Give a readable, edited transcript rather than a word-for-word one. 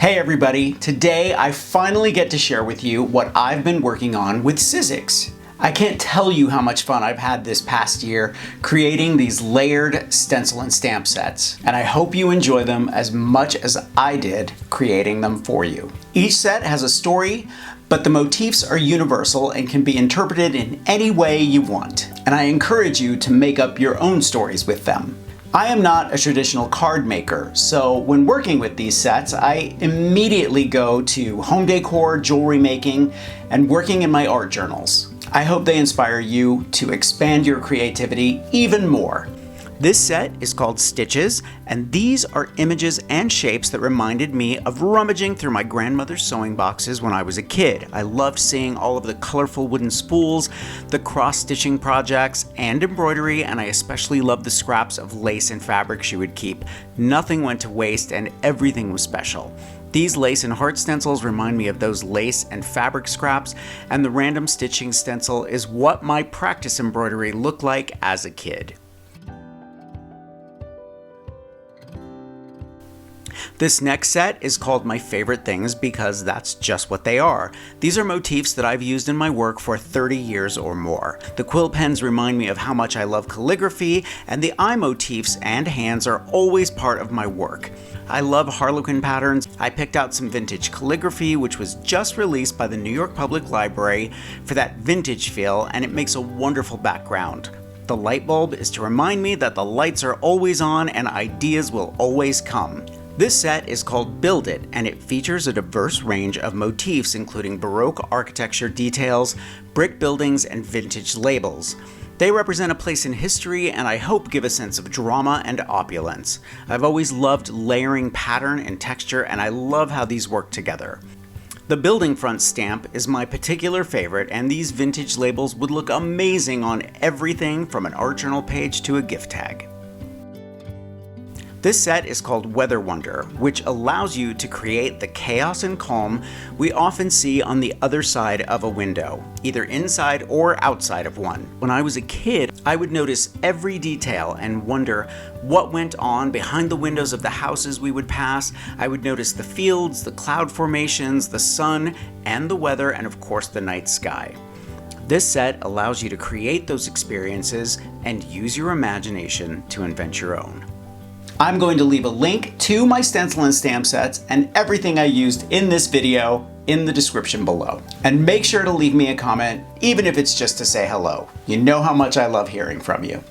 Hey everybody, today I finally get to share with you what I've been working on with Sizzix. I can't tell you how much fun I've had this past year creating these layered stencil and stamp sets, and I hope you enjoy them as much as I did creating them for you. Each set has a story, but the motifs are universal and can be interpreted in any way you want, and I encourage you to make up your own stories with them. I am not a traditional card maker, so when working with these sets, I immediately go to home decor, jewelry making, and working in my art journals. I hope they inspire you to expand your creativity even more. This set is called Stitches, and these are images and shapes that reminded me of rummaging through my grandmother's sewing boxes when I was a kid. I loved seeing all of the colorful wooden spools, the cross-stitching projects, and embroidery, and I especially loved the scraps of lace and fabric she would keep. Nothing went to waste, and everything was special. These lace and heart stencils remind me of those lace and fabric scraps, and the random stitching stencil is what my practice embroidery looked like as a kid. This next set is called My Favorite Things because that's just what they are. These are motifs that I've used in my work for 30 years or more. The quill pens remind me of how much I love calligraphy, and the eye motifs and hands are always part of my work. I love harlequin patterns. I picked out some vintage calligraphy, which was just released by the New York Public Library for that vintage feel, and it makes a wonderful background. The light bulb is to remind me that the lights are always on and ideas will always come. This set is called Build It, and it features a diverse range of motifs including Baroque architecture details, brick buildings, and vintage labels. They represent a place in history and I hope give a sense of drama and opulence. I've always loved layering pattern and texture, and I love how these work together. The building front stamp is my particular favorite, and these vintage labels would look amazing on everything from an art journal page to a gift tag. This set is called Weather Wonder, which allows you to create the chaos and calm we often see on the other side of a window, either inside or outside of one. When I was a kid, I would notice every detail and wonder what went on behind the windows of the houses we would pass. I would notice the fields, the cloud formations, the sun, and the weather, and of course the night sky. This set allows you to create those experiences and use your imagination to invent your own. I'm going to leave a link to my stencil and stamp sets and everything I used in this video in the description below. And make sure to leave me a comment, even if it's just to say hello. You know how much I love hearing from you.